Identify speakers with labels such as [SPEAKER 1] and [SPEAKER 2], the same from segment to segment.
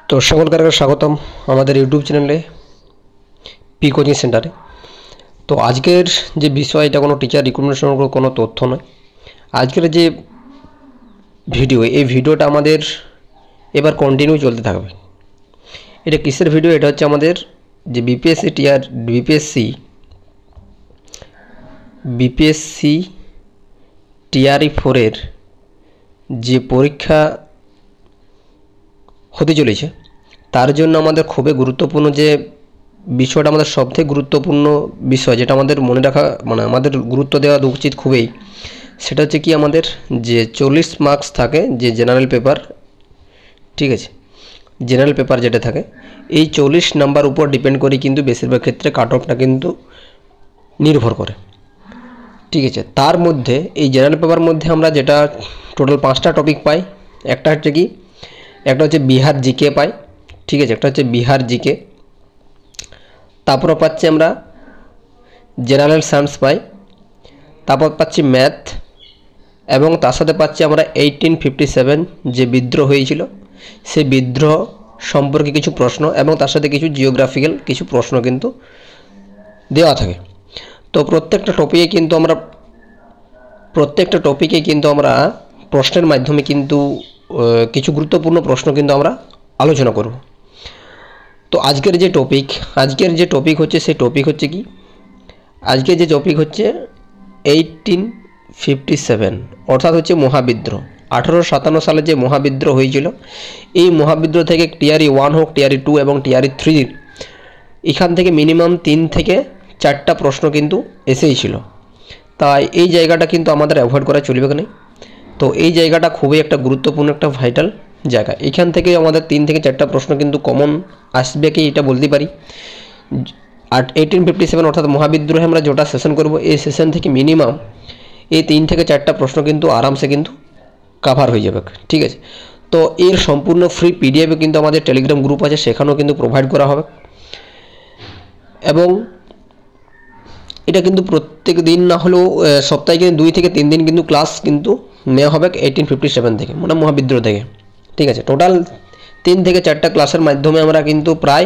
[SPEAKER 1] তো সকলকে স্বাগতম আমাদের ইউটিউব চ্যানেলে পি কোচিং সেন্টারে। তো আজকের যে বিষয়, এটা কোনো টিচার রিকমেন্ডেশন কোনো তথ্য নয়। আজকের যে ভিডিও, এই ভিডিওটা আমাদের এবার কন্টিনিউ চলতে থাকবে। এটা কিসের ভিডিও? এটা হচ্ছে আমাদের যে বিপিএসসি টিআরই 4-এর যে পরীক্ষা হতে চলেছে, তার জন্য আমাদের খুবই গুরুত্বপূর্ণ যে বিষয়টা, আমাদের সবথেকে গুরুত্বপূর্ণ বিষয় যেটা আমাদের মনে রাখা, মানে আমাদের গুরুত্ব দেওয়া উচিত খুবই, সেটা হচ্ছে কি, আমাদের যে 40 মার্কস থাকে যে জেনারেল পেপার, ঠিক আছে, জেনারেল পেপার যেটা থাকে, এই 40 নাম্বার উপর ডিপেন্ড করে কিন্তু বেশিরভাগ ক্ষেত্রে কাট অফটা কিন্তু নির্ভর করে, ঠিক আছে। তার মধ্যে এই জেনারেল পেপার মধ্যে আমরা যেটা টোটাল 5টা টপিক পাই। একটা হচ্ছে কি, একটা হচ্ছে বিহার জিকে পাই, ঠিক আছে, একটা হচ্ছে বিহার জিকে, তারপর পাচ্ছি আমরা জেনারেল সায়েন্স পাই, তারপর পাচ্ছি ম্যাথ, এবং তার সাথে পাচ্ছি আমরা 1857 যে বিদ্রোহ হয়েছিল সেই বিদ্রোহ সম্পর্কে কিছু প্রশ্ন, এবং তার সাথে কিছু জিওগ্রাফিক্যাল কিছু প্রশ্ন কিন্তু দেওয়া থাকে। তো প্রত্যেকটা টপিকে কিন্তু আমরা প্রশ্নের মাধ্যমে কিন্তু কিছু গুরুত্বপূর্ণ প্রশ্ন কিন্তু আমরা আলোচনা করব। তো আজকের যে টপিক হচ্ছে, সেই টপিক হচ্ছে কি, আজকের যে টপিক হচ্ছে 1857, অর্থাৎ হচ্ছে মহাবিদ্রোহ। 1857 সালে যে মহাবিদ্রোহ হয়েছিল, এই মহাবিদ্রোহ থেকে টিআরই 1 হোক, টিআরই 2 এবং টিআরই 3, এখান থেকে মিনিমাম 3 থেকে 4টা প্রশ্ন কিন্তু এসেই ছিল। তাই এই জায়গাটা কিন্তু আমাদের অ্যাভয়েড করা চলবে না। তো এই জায়গাটা খুবই একটা গুরুত্বপূর্ণ, একটা ভাইটাল জায়গা। এখান থেকে আমাদের 3 থেকে 4টা প্রশ্ন কিন্তু কমন আসবে কি, এটা বলতে পারি। আর 1857 অর্থাৎ মহাবিদ্রোহে আমরা যেটা সেশন করব, এই সেশন থেকে মিনিমাম এই 3 থেকে 4টা প্রশ্ন কিন্তু আরামসে কিন্তু কভার হয়ে যাবে, ঠিক আছে। তো এর সম্পূর্ণ ফ্রি পিডিএফে কিন্তু আমাদের টেলিগ্রাম গ্রুপ আছে, সেখানেও কিন্তু প্রোভাইড করা হবে। এবং এটা কিন্তু প্রত্যেক দিন না হলেও সপ্তাহে কিন্তু 2 থেকে 3 দিন কিন্তু ক্লাস কিন্তু নেওয়া হবে 1857 থেকে, মানে মহাবিদ্রোহ থেকে, ঠিক আছে। টোটাল 3 থেকে 4টা ক্লাসের মাধ্যমে আমরা কিন্তু প্রায়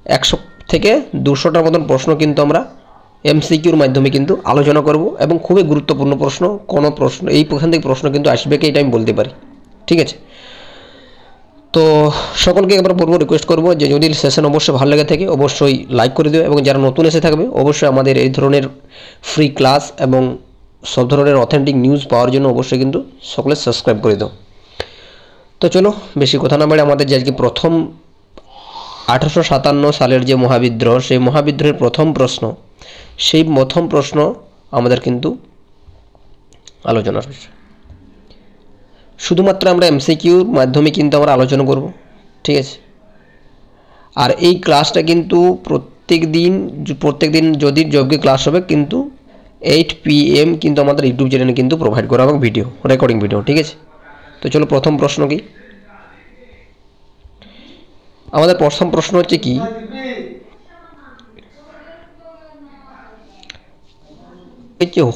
[SPEAKER 1] 100 থেকে 200টার মতন প্রশ্ন কিন্তু আমরা এমসিকিউর মাধ্যমে কিন্তু আলোচনা করব, এবং খুবই গুরুত্বপূর্ণ প্রশ্ন। কোনো প্রশ্ন এইখান থেকে প্রশ্ন কিন্তু আসবে কি, এটা আমি বলতে পারি, ঠিক আছে। তো সকলকে একবার বলবো, রিকোয়েস্ট করবো যে যদি সেশন অবশ্যই ভালো লেগে থাকে অবশ্যই লাইক করে দিও, এবং যারা নতুন এসে থাকবে অবশ্যই আমাদের এই ধরনের ফ্রি ক্লাস এবং সব ধরনের অথেন্টিক নিউজ পাওয়ার জন্য অবশ্যই কিন্তু সকলে সাবস্ক্রাইব করে দাও। তো চলো বেশি কথা না বলে, আমাদের যে আজকে প্রথম 1857 সালের যে মহাবিদ্রোহ, সেই মহাবিদ্রোহের প্রথম প্রশ্ন আমাদের কিন্তু আলোচনা রয়েছে। শুধুমাত্র আমরা এমসিকিউর মাধ্যমে কিন্তু আমরা আলোচনা করব, ঠিক আছে। আর এই ক্লাসটা কিন্তু প্রত্যেক দিন যদি যোগ্য ক্লাস হবে, কিন্তু 8 PM কিন্তু আমাদের ইউটিউব চ্যানেলে কিন্তু প্রোভাইড করা হবে ভিডিও, রেকর্ডিং ভিডিও, ঠিক আছে। তো চলো প্রথম প্রশ্ন কি, আমাদের প্রথম প্রশ্ন হচ্ছে কি,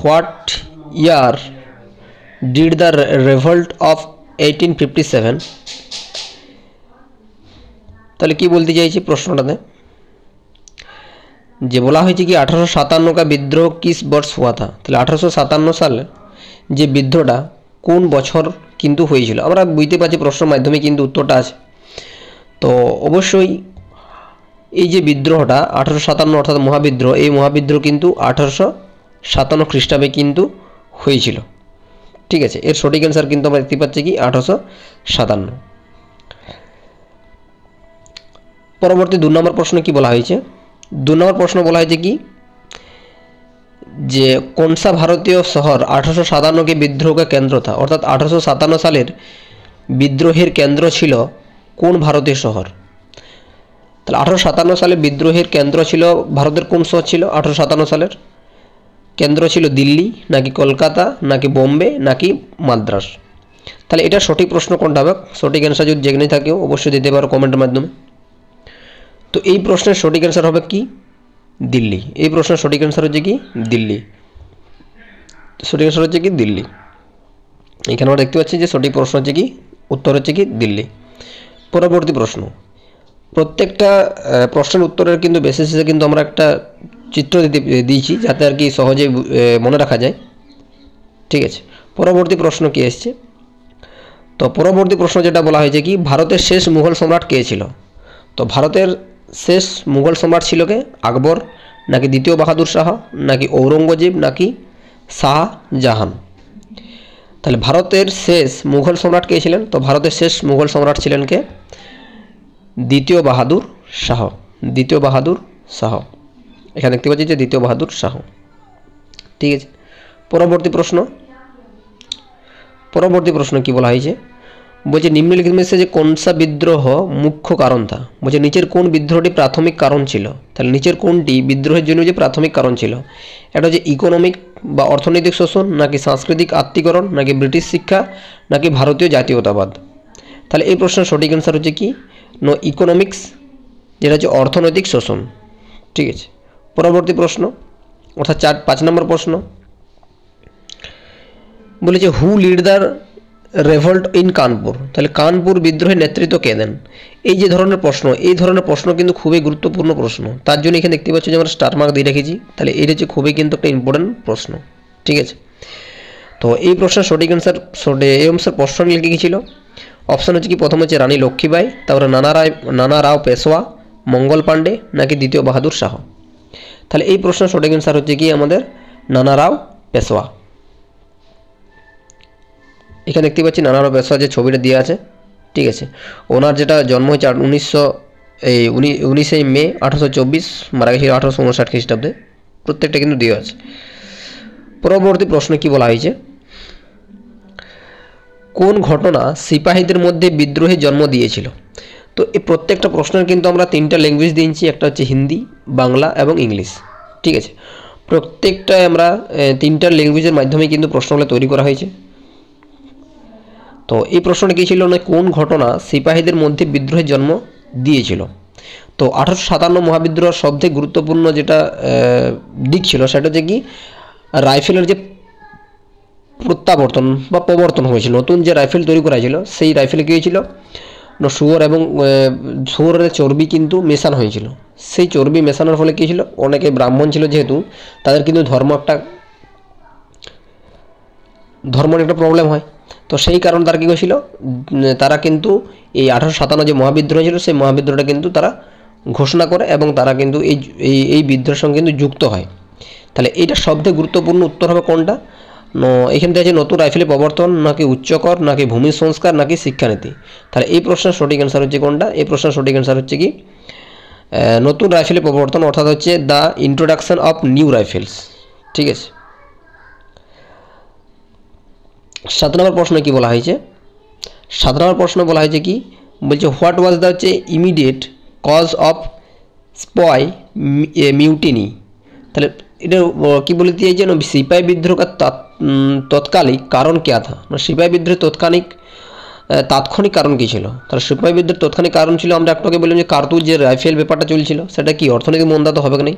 [SPEAKER 1] what year did the revolt of 1857? তাহলে কি বলতে চাইছি প্রশ্নটাতে, যে বলা হয়েছে কি 1857 का विद्रोह किस वर्ष हुआ था। তাহলে 1857 সালে যে বিদ্রোহটা কোন বছর কিন্তু হয়েছিল, আমরা বুঝতে পারছি প্রশ্নের মাধ্যমে কিন্তু উত্তরটা আছে। তো অবশ্যই এই যে বিদ্রোহটা 1857 অর্থাৎ মহাবিদ্রোহ, এই মহাবিদ্রোহ কিন্তু 1857 খ্রিস্টাব্দে কিন্তু হয়েছিল, ঠিক আছে। এর সঠিক অ্যান্সার কিন্তু আমরা দেখতে পাচ্ছি কি 1857। পরবর্তী 2 নম্বর প্রশ্ন কি বলা হয়েছে, 2 নম্বর প্রশ্ন বলা হয়েছে কি, যে কোন সা ভারতীয় শহর 1857 के विद्रोह का केंद्र था, অর্থাৎ 1857 সালের বিদ্রোহের কেন্দ্র ছিল কোন ভারতীয় শহর। তাহলে 1857 সালে বিদ্রোহের কেন্দ্র ছিল ভারতের কোন শহর ছিল, 1857 সালের কেন্দ্র ছিল দিল্লি, নাকি কলকাতা, নাকি বোম্বে, নাকি মাদ্রাস। তাহলে এটা সঠিক প্রশ্ন কোনটা হবে? সঠিক অ্যান্সার যদি জেনে থাকেও অবশ্যই দিতে পারো কমেন্টের মাধ্যমে। তো এই প্রশ্নের সঠিক অ্যান্সার হবে কি, দিল্লি। এই প্রশ্নের সঠিক অ্যান্সার হচ্ছে কি দিল্লি, সঠিক অ্যান্সার হচ্ছে কি দিল্লি। এখানে আমরা দেখতে পাচ্ছি যে সঠিক প্রশ্ন হচ্ছে কি, উত্তর হচ্ছে কি দিল্লি। পরবর্তী প্রশ্ন, প্রত্যেকটা প্রশ্নের উত্তরের কিন্তু বেসিসে কিন্তু আমরা একটা চিত্র দিয়েছি যাতে আর কি সহজে মনে রাখা যায়। ঠিক আছে, পরবর্তী প্রশ্ন কি এসছে? তো পরবর্তী প্রশ্ন যেটা বলা হয়েছে কি, ভারতের শেষ মুঘল সম্রাট কে ছিল? তো ভারতের শেষ মুঘল সম্রাট ছিল কে? আকবর, নাকি দ্বিতীয় বাহাদুর শাহ, নাকি ঔরঙ্গজেব, নাকি শাহজাহান? তাহলে ভারতের শেষ মুঘল সম্রাট কে ছিলেন? তো ভারতের শেষ মুঘল সম্রাট ছিলেন কে? দ্বিতীয় বাহাদুর শাহ। দ্বিতীয় বাহাদুর শাহ, এখানে দেখতে পাচ্ছি যে দ্বিতীয় বাহাদুর শাহ। ঠিক আছে, পরবর্তী প্রশ্ন। পরবর্তী প্রশ্ন কি বলা হয়েছে? বলছে নিম্নলিখিত में से যে কোনসা বিদ্রোহ মুখ্য কারণ था? বলছে নিচের কোন বিদ্রোহটি প্রাথমিক কারণ ছিল? তাহলে নিচের কোনটি বিদ্রোহের জন্য যে প্রাথমিক কারণ ছিল? এটা হচ্ছে ইকোনমিক বা অর্থনৈতিক শোষণ, নাকি সাংস্কৃতিক আত্মীকরণ, নাকি ব্রিটিশ শিক্ষা, নাকি ভারতীয় জাতীয়তাবাদ? তাহলে এই প্রশ্নের সঠিক অ্যান্সার হচ্ছে কি? নো, ইকোনমিক্স, যেটা হচ্ছে অর্থনৈতিক শোষণ। ঠিক আছে, পরবর্তী প্রশ্ন অর্থাৎ 5 নম্বর প্রশ্ন বলেছে হু lead the revolt in Kanpur? তাহলে কানপুর বিদ্রোহের নেতৃত্ব কে দেন? এই যে ধরনের প্রশ্ন, এই ধরনের প্রশ্ন কিন্তু খুবই গুরুত্বপূর্ণ প্রশ্ন। তার জন্য এখানে দেখতে পাচ্ছ যে আমরা স্টার মার্ক দিয়ে রেখেছি। তাহলে এটা হচ্ছে খুবই কিন্তু একটা ইম্পর্টেন্ট প্রশ্ন। ঠিক আছে, তো এই প্রশ্নের সঠিক অ্যান্সার এই অংশের প্রশ্ন লিখে গিয়েছিল। অপশান হচ্ছে কি, প্রথম হচ্ছে রানী লক্ষ্মীবাই, তারপরে নানা রাও পেশোয়া, মঙ্গল পাণ্ডে, নাকি দ্বিতীয় বাহাদুর শাহ? তাহলে এই প্রশ্নের সঠিক অ্যান্সার হচ্ছে কি আমাদের নানা রাও পেশোয়া। এখানে দেখতে পাচ্ছি নানা রাও পেশোয়া যে ছবিটা দেওয়া আছে। ঠিক আছে, ওনার যেটা জন্ম হয়েছে 19 মে 1824, মারা গেছিল 1859 খ্রিস্টাব্দে। প্রত্যেকটা কিন্তু দেওয়া আছে। পরবর্তী প্রশ্ন কি বলা হয়েছে? কোন ঘটনা সিপাহীদের মধ্যে বিদ্রোহের জন্ম দিয়েছিল? তো এই প্রত্যেকটা প্রশ্নের কিন্তু আমরা 3টা ল্যাঙ্গুয়েজ দিয়েছি, একটা হচ্ছে হিন্দি, বাংলা এবং ইংলিশ। ঠিক আছে, প্রত্যেকটাই আমরা 3টা ল্যাঙ্গুয়েজের মাধ্যমে কিন্তু প্রশ্নগুলো তৈরি করা হয়েছে। তো এই প্রশ্নটা কী ছিল না, কোন ঘটনা সিপাহীদের মধ্যে বিদ্রোহের জন্ম দিয়েছিল? তো 1857 মহাবিদ্রোহের সবথেকে গুরুত্বপূর্ণ যেটা দিক ছিল সেটা হচ্ছে কি, রাইফেলের যে প্রত্যাবর্তন বা প্রবর্তন হয়েছিল। নতুন যে রাইফেল তৈরি করা হয়েছিল সেই রাইফেলে কী হয়েছিল না, শুয়োর এবং শুয়োরের চর্বি কিন্তু মেশানো হয়েছিল। সেই চর্বি মেশানোর ফলে কী ছিল, অনেকে ব্রাহ্মণ ছিল যেহেতু তাদের কিন্তু ধর্মের একটা প্রবলেম হয়। তো সেই কারণে তারা কী করেছিল, তারা কিন্তু এই 1857 যে মহাবিদ্রোহ ছিল সেই মহাবিদ্রোহটা কিন্তু তারা ঘোষণা করে এবং তারা কিন্তু এই বিদ্রোহের সঙ্গে কিন্তু যুক্ত হয়। তাহলে এইটা সবথেকে গুরুত্বপূর্ণ উত্তর হবে কোনটা? এখান থেকে আছে নতুন রাইফেলের প্রবর্তন, নাকি উচ্চকর, নাকি ভূমি সংস্কার, নাকি শিক্ষানীতি? তাহলে এই প্রশ্নের সঠিক অ্যান্সার হচ্ছে কোনটা? এই প্রশ্নের সঠিক অ্যান্সার হচ্ছে কি নতুন রাইফেলের প্রবর্তন, অর্থাৎ হচ্ছে the introduction of new rifles. ঠিক আছে, 7 নম্বর প্রশ্ন কি বলা হয়েছে? 7 নম্বর প্রশ্ন বলা হয়েছে কি, বলছে হোয়াট ওয়াজ দ্য হচ্ছে ইমিডিয়েট কজ অফ স্পয় মিউটিনি? তাহলে এটা কি বলে দিয়েছে না, সিপাही विद्रोह का तत्कालिक कारण क्या था? সিপাহী বিদ্রোহের তাৎক্ষণিক কারণ কী ছিল? তাহলে সিপাহী বিদ্রোহের তাৎক্ষণিক কারণ ছিল, আমরা একটাকে বললাম যে কার্তুজ যে রাইফেল ব্যাপারটা চলছিল সেটা কি অর্থনৈতিক মন্দা তো হবে না,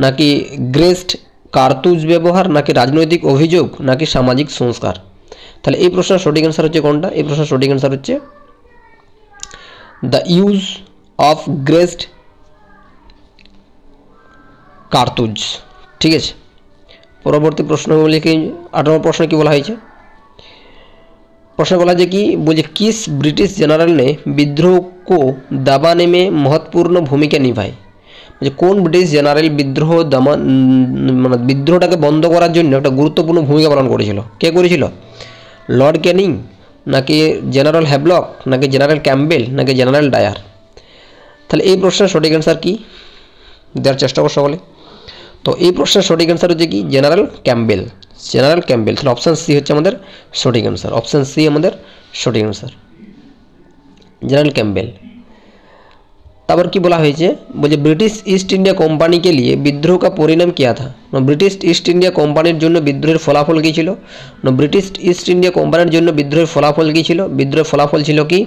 [SPEAKER 1] নাকি গ্রেস্ট কার্তুজ ব্যবহার, নাকি রাজনৈতিক অভিযোগ, নাকি সামাজিক সংস্কার? তাহলে এই প্রশ্নের সঠিক অ্যান্সার হচ্ছে কোনটা? এই প্রশ্নের সঠিক অ্যান্সার হচ্ছে দ্য ইউজ অফ গ্রেস্ট কার্তুজ। ঠিক আছে, পরবর্তী প্রশ্ন বলে কি 8 নম্বর প্রশ্ন কি বলা হয়েছে? प्रश्न बोला है कि बोले किस ब्रिटिश जनरल ने विद्रोह को दबाने में महत्वपूर्ण भूमिका निभाई? যে কোন ব্রিটিশ জেনারেল বিদ্রোহটাকে বন্ধ করার জন্য একটা গুরুত্বপূর্ণ ভূমিকা পালন করেছিল? কে করেছিল? লর্ড ক্যানিং, নাকি জেনারেল হ্যাভলক, নাকি জেনারেল ক্যাম্পবেল, নাকি জেনারেল ডায়ার? তাহলে এই প্রশ্নের সঠিক অ্যান্সার কি দেওয়ার চেষ্টা করো সকলে। তো এই প্রশ্নের সঠিক অ্যান্সার হচ্ছে কি জেনারেল ক্যাম্পবেল। General Campbell. তাহলে অপশান সি হচ্ছে আমাদের সঠিক অ্যান্সার। অপশান সি আমাদের সঠিক অ্যান্সার, জেনারেল ক্যাম্পবেল। তারপর কি বলা হয়েছে, বলছে ব্রিটিশ ইস্ট ইন্ডিয়া কোম্পানি के लिए বিদ্রোহ का परिणाम क्या था? ব্রিটিশ ইস্ট ইন্ডিয়া কোম্পানির জন্য বিদ্রোহের ফলাফল কী ছিল? ব্রিটিশ ইস্ট ইন্ডিয়া কোম্পানির জন্য বিদ্রোহের ফলাফল কী ছিল? বিদ্রোহের ফলাফল ছিল কি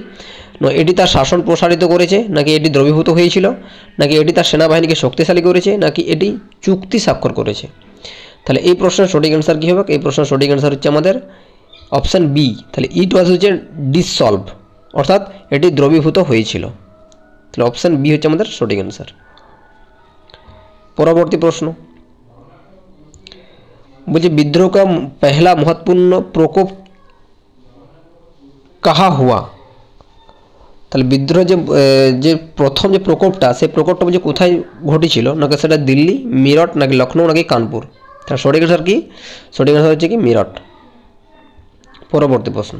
[SPEAKER 1] এটি তার শাসন প্রসারিত করেছে, নাকি এটি দ্রবীভূত হয়েছিল, নাকি এটি তার সেনাবাহিনীকে শক্তিশালী করেছে, নাকি এটি চুক্তি স্বাক্ষর করেছে? তাহলে এই প্রশ্নের সঠিক অ্যান্সার কী হবে? এই প্রশ্নের সঠিক অ্যান্সার হচ্ছে আমাদের অপশান বি। তাহলে ইট ওয়াজ হচ্ছে ডিসলভ, অর্থাৎ এটি দ্রবীভূত হয়েছিল। তাহলে অপশান বি হচ্ছে আমাদের সঠিক অ্যান্সার। পরবর্তী প্রশ্ন বলছে विद्रोह का पहला महत्वपूर्ण प्रकोप कहाँ हुआ। তাহলে বিদ্রোহ যে প্রথম যে প্রকোপটা সেই প্রকোপটা বলছে কোথায় ঘটেছিল, নাকি সেটা দিল্লি, মিরট, নাকি লখনৌ, নাকি কানপুর। তাহলে সঠিক অ্যান্সার কি? সঠিক অ্যান্সার হচ্ছে কি মিরট। পরবর্তী প্রশ্ন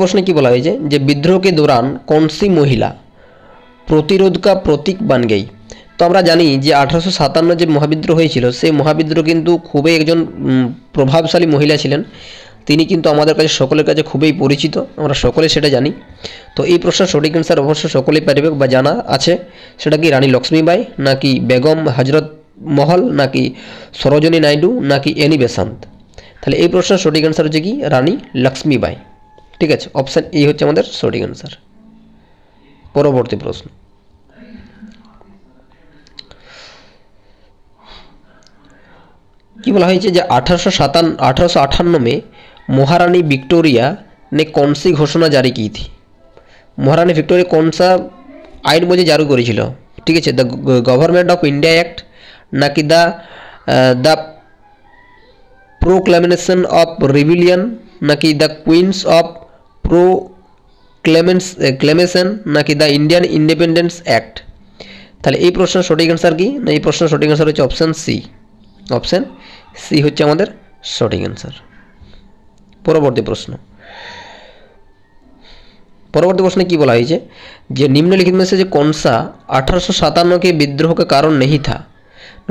[SPEAKER 1] प्रश्न की बोला है जे विद्रोह के दौरान कौन सी महिला प्रतिरोध का प्रतीक बन गई। तो আমরা জানি যে 1857 যে মহাবিদ্রোহ হয়েছিল সেই মহাবিদ্রোহ কিন্তু খুবই একজন প্রভাবশালী মহিলা ছিলেন, তিনি কিন্তু আমাদের কাছে সকলের কাছে খুবই পরিচিত, আমরা সকলে সেটা জানি। তো এই প্রশ্নের সঠিক অ্যান্সার অবশ্য সকলেই পারবে বা জানা আছে, সেটা কি রানী লক্ষ্মীবাই, নাকি বেগম হজরত মহল, নাকি সরোজিনী নাইডু, নাকি এনি বেসান্ত। তাহলে এই প্রশ্নের সঠিক অ্যান্সার হচ্ছে কি রানী লক্ষ্মীবাই। ঠিক আছে, অপশান এ হচ্ছে আমাদের সঠিক অ্যান্সার। পরবর্তী প্রশ্ন কি বলা হয়েছে যে 1858 में महारानी विक्टोरिया ने कौन सी घोषणा जारी की थी। महारानी विक्टोरिया कौन सा आईन मुझे जारी करेছিল। ঠিক আছে, the government of India act, নাকি দ্য প্রোক্লামেশন অফ রিবিলিয়ন, নাকি দ্য কুইন্স অফ প্রোক্লেমেশন, নাকি দ্য ইন্ডিয়ান ইন্ডিপেন্ডেন্স অ্যাক্ট। তাহলে এই প্রশ্নের সঠিক অ্যান্সার কি? না এই প্রশ্নের সঠিক অ্যান্সার হচ্ছে অপশান সি। অপশান সি হচ্ছে আমাদের সঠিক অ্যান্সার। পরবর্তী প্রশ্নে কি বলা হয়েছে যে निम्नलिखित में से जो कौन सा 1857 के विद्रोह का कारण नहीं था।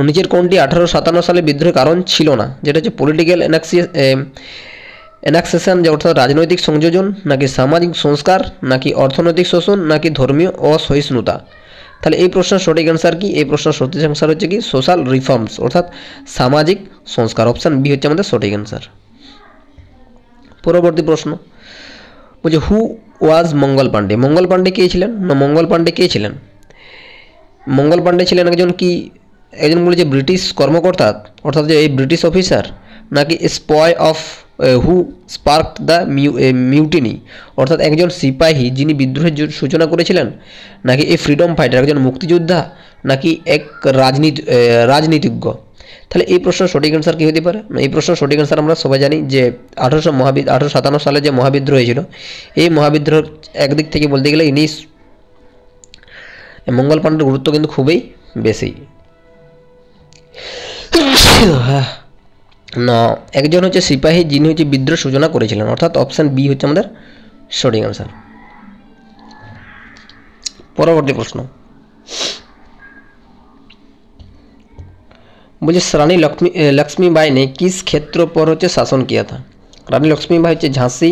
[SPEAKER 1] নিচের কোনটি 1857 সালে বিদ্রোহের কারণ ছিল না, যেটা হচ্ছে পলিটিক্যাল এনাক্সেশন, যে অর্থাৎ রাজনৈতিক সংযোজন, নাকি সামাজিক সংস্কার, নাকি অর্থনৈতিক শোষণ, নাকি ধর্মীয় অসহিষ্ণুতা। তাহলে এই প্রশ্নের সঠিক অ্যান্সার কি? এই প্রশ্নের সঠিক অ্যান্সার হচ্ছে কি সোশ্যাল রিফর্মস, অর্থাৎ সামাজিক সংস্কার। অপশান বি হচ্ছে আমাদের সঠিক অ্যান্সার। পরবর্তী প্রশ্ন বলছে হু ওয়াজ মঙ্গল পাণ্ডে। মঙ্গল পাণ্ডে কে ছিলেন? না মঙ্গল পাণ্ডে কে ছিলেন? মঙ্গল পাণ্ডে ছিলেন একজন বলেছে ব্রিটিশ কর্মকর্তা, অর্থাৎ যে এই ব্রিটিশ অফিসার, নাকি spy of who spark the mutiny, অর্থাৎ একজন সিপাহী যিনি বিদ্রোহের সূচনা করেছিলেন, নাকি এই ফ্রিডম ফাইটার একজন মুক্তিযোদ্ধা, নাকি এক রাজনীতিজ্ঞ। তাহলে এই প্রশ্নের সঠিক অ্যান্সার কী হতে পারে? এই প্রশ্নের সঠিক অ্যান্সার আমরা সবাই জানি যে 1857 সালে যে মহাবিদ্রোহ হয়েছিল, এই মহাবিদ্রোহ একদিক থেকে বলতে গেলে ইনি মঙ্গল পাণ্ডের গুরুত্ব কিন্তু খুবই বেশি। না একজন হচ্ছে সিপাহী যিনি হচ্ছে বিদ্রোহ সূচনা করেছিলেন, অর্থাৎ অপশান বি হচ্ছে আমাদের সঠিক অ্যান্সার। পরবর্তী প্রশ্ন বলছে রানী लक्ष्मीबाई ने किस क्षेत्र पर হচ্ছে শাসন किया था। রানী লক্ষ্মীবাই হচ্ছে ঝাঁসি,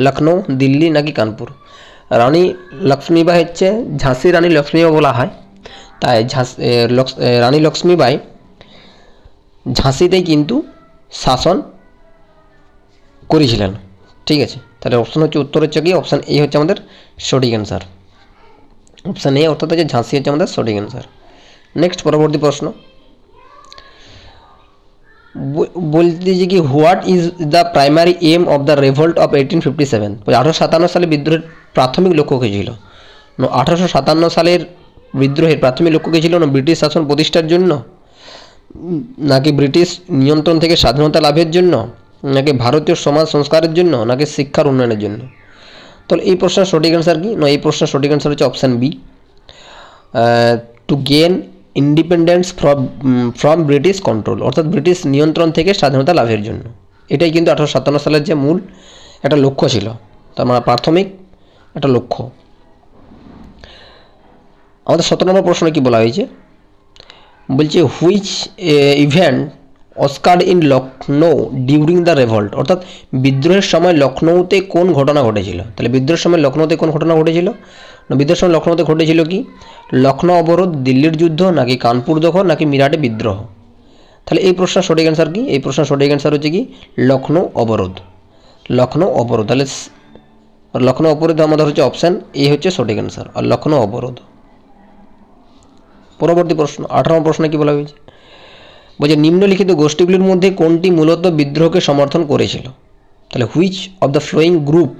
[SPEAKER 1] লখনৌ, দিল্লি, নাকি কানপুর। রানী লক্ষ্মীবাই হচ্ছে ঝাঁসি রানী লক্ষ্মীবাই বলা হয়, তাই রানী লক্ষ্মীবাই ঝাঁসিতেই কিন্তু শাসন করেছিলেন। ঠিক আছে, তাহলে অপশান হচ্ছে উত্তর হচ্ছে কি অপশান এ হচ্ছে আমাদের সঠিক অ্যান্সার। অপশান এ অর্থাৎ হচ্ছে ঝাঁসি হচ্ছে আমাদের সঠিক অ্যান্সার। নেক্সট পরবর্তী প্রশ্ন বলতেছে কি what is the primary aim of the revolt of 1857। 1857 সালে বিদ্রোহের প্রাথমিক লক্ষ্য কী ছিল? 1857 সালের বিদ্রোহের প্রাথমিক লক্ষ্য কী ছিল? না ব্রিটিশ শাসন প্রতিষ্ঠার জন্য, নাকি ব্রিটিশ নিয়ন্ত্রণ থেকে স্বাধীনতা লাভের জন্য, নাকি ভারতীয় সমাজ সংস্কারের জন্য, নাকি শিক্ষার উন্নয়নের জন্য। তাহলে এই প্রশ্নের সঠিক অ্যান্সার কি? না এই প্রশ্নের সঠিক অ্যান্সার হচ্ছে option B, to gain independence from British control, অর্থাৎ ব্রিটিশ নিয়ন্ত্রণ থেকে স্বাধীনতা লাভের জন্য। এটাই কিন্তু 1857 সালের যে মূল একটা লক্ষ্য ছিল, তার মানে প্রাথমিক একটা লক্ষ্য। আমাদের 17 নম্বর প্রশ্নে কি বলা হয়েছে বলছে which event occurred in Lucknow during the revolt, অর্থাৎ বিদ্রোহের সময় লখনৌতে কোন ঘটনা ঘটেছিল। তাহলে বিদ্রোহের সময় লখনৌতে কোন ঘটনা ঘটেছিল? বিদ্রোহের সময় লখনৌতে ঘটেছিল কি লখনৌ অবরোধ, দিল্লির যুদ্ধ, নাকি কানপুর দখল, নাকি মিরাটে বিদ্রোহ। তাহলে এই প্রশ্নের সঠিক অ্যান্সার কি? এই প্রশ্নের সঠিক অ্যান্সার হচ্ছে কি লখনৌ অবরোধ। লখনৌ অবরোধ। তাহলে লখনৌ অবরোধ আমাদের হচ্ছে অপশান এ হচ্ছে সঠিক অ্যান্সার, আর লখনৌ অবরোধ। পরবর্তী প্রশ্ন 18 নম্বর প্রশ্নে কি বলা হয়েছে বলছে নিম্নলিখিত গোষ্ঠীগুলির মধ্যে কোনটি মূলত বিদ্রোহকে সমর্থন করেছিল। তাহলে which of the following group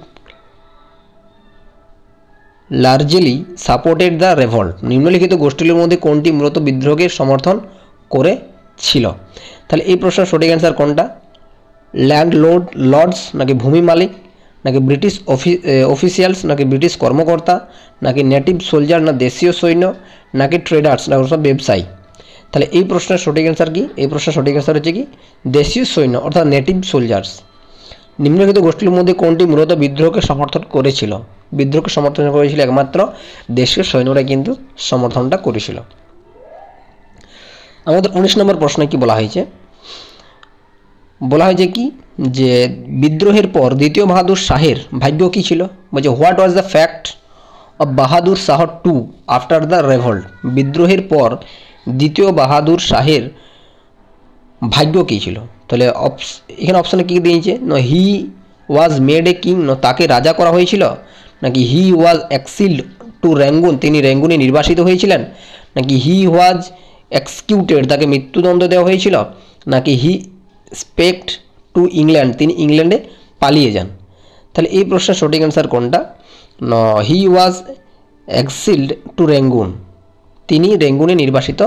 [SPEAKER 1] largely supported the revolt, নিম্নলিখিত গোষ্ঠীগুলির মধ্যে কোনটি মূলত বিদ্রোহকে সমর্থন করেছিল। তাহলে এই প্রশ্নের সঠিক অ্যান্সার কোনটা? লর্ডস নাকি ভূমি মালিক, নাকি ব্রিটিশ অফিসিয়ালস, নাকি ব্রিটিশ কর্মকর্তা, নাকি নেটিভ সোলজার না দেশীয় সৈন্য, নাকি ট্রেডার্স না সব ব্যবসায়ী। তাহলে এই প্রশ্নের সঠিক অ্যান্সার কি? এই প্রশ্নের সঠিক অ্যান্সার হচ্ছে কি দেশীয় সৈন্য অর্থাৎ নেটিভ সোলজার্স। নিম্নলিখিত গোষ্ঠীর মধ্যে কোনটি মূলত বিদ্রোহকে সমর্থন করেছিল? বিদ্রোহকে সমর্থন করেছিল একমাত্র দেশীয় সৈন্যরা কিন্তু সমর্থনটা করেছিল। আমাদের 19 নম্বর প্রশ্নে কি বলা হয়েছে? বলা হয়েছে কি যে বিদ্রোহের পর দ্বিতীয় বাহাদুর শাহের ভাগ্য কী ছিল? বলছে what was the fact of Bahadur Shah two after the revolt. বিদ্রোহের পর দ্বিতীয় বাহাদুর শাহের ভাগ্য কী ছিল? তাহলে এখানে অপশানে কী দিয়েছে? না হি ওয়াজ মেড এ কিং, না তাকে রাজা করা হয়েছিল, নাকি হি ওয়াজ এক্সিল্ড টু র্যাঙ্গুন, তিনি র্যাঙ্গুনে নির্বাসিত হয়েছিলেন, নাকি হি ওয়াজ এক্সিকিউটেড, তাকে মৃত্যুদণ্ড দেওয়া হয়েছিল, নাকি হি স্পেক্ট টু ইংল্যান্ড, তিনি ইংল্যান্ডে পালিয়ে যান। তাহলে এই প্রশ্নের সঠিক অ্যান্সার কোনটা? না হি ওয়াজ এক্সিল্ড টু র্যাঙ্গুন, তিনি র্যাঙ্গুনে নির্বাসিত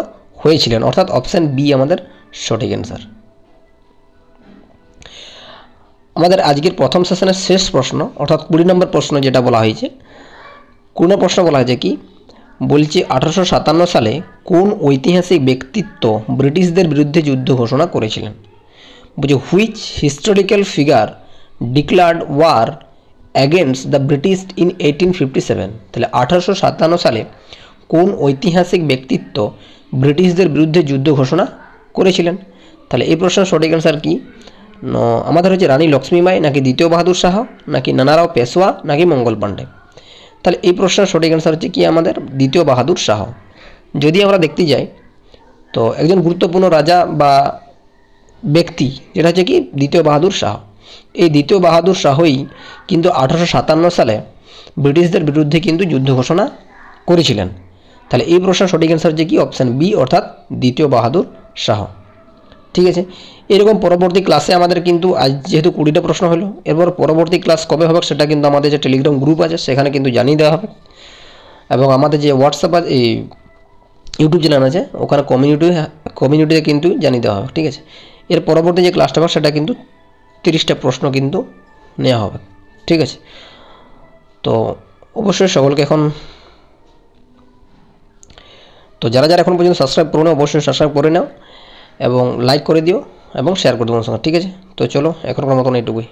[SPEAKER 1] হয়েছিলেন, অর্থাৎ অপশান বি আমাদের সঠিক অ্যান্সার। আমাদের আজকের প্রথম সেশনের শেষ প্রশ্ন অর্থাৎ 20 নম্বর প্রশ্ন যেটা বলা হয়েছে, কোন প্রশ্ন বলা হয়েছে কি বলছে 1857 সালে কোন ঐতিহাসিক ব্যক্তিত্ব ব্রিটিশদের বিরুদ্ধে যুদ্ধ ঘোষণা করেছিলেন? বলছে which historical figure declared war against the British in 1857। তাহলে 1857 সালে কোন ঐতিহাসিক ব্যক্তিত্ব ব্রিটিশদের বিরুদ্ধে যুদ্ধ ঘোষণা করেছিলেন? তাহলে এই প্রশ্নের সঠিক অ্যান্সার কি? আমাদের হচ্ছে রানী লক্ষ্মীবাঈ, নাকি দ্বিতীয় বাহাদুর শাহ, নাকি নানারাও পেশোয়া, নাকি মঙ্গল পাণ্ডে। তাহলে এই প্রশ্নের সঠিক অ্যান্সার হচ্ছে কি আমাদের দ্বিতীয় বাহাদুর শাহ। যদি আমরা দেখতে যাই তো একজন গুরুত্বপূর্ণ রাজা বা ব্যক্তি যেটা হচ্ছে কি দ্বিতীয় বাহাদুর শাহ, এই দ্বিতীয় বাহাদুর শাহই কিন্তু 1857 সালে ব্রিটিশদের বিরুদ্ধে কিন্তু যুদ্ধ ঘোষণা করেছিলেন। তাহলে এই প্রশ্নের সঠিক অ্যান্সার হচ্ছে কি অপশান বি অর্থাৎ দ্বিতীয় বাহাদুর শাহ। ঠিক আছে, এরকম পরবর্তী ক্লাসে আমাদের কিন্তু আজ যেহেতু 20টা প্রশ্ন হলো, এরপর পরবর্তী ক্লাস কবে হবে সেটা কিন্তু আমাদের যে টেলিগ্রাম গ্রুপ আছে সেখানে কিন্তু জানিয়ে দেওয়া হবে, এবং আমাদের যে হোয়াটসঅ্যাপ আছে এই ইউটিউব চ্যানেল আছে ওখানে কমিউনিটিতে কিন্তু জানিয়ে দেওয়া হবে। ঠিক আছে, এর পরবর্তী যে ক্লাসটা হবে সেটা কিন্তু 30টা প্রশ্ন কিন্তু নেওয়া হবে। ঠিক আছে, তো অবশ্যই সকলকে এখন তো যারা যারা এখন পর্যন্ত সাবস্ক্রাইব করো না অবশ্যই সাবস্ক্রাইব করে নাও এবং লাইক করে দিও এবং শেয়ার করে দেবো সঙ্গে। ঠিক আছে, তো চলো এখনকার মতন এইটুকুই।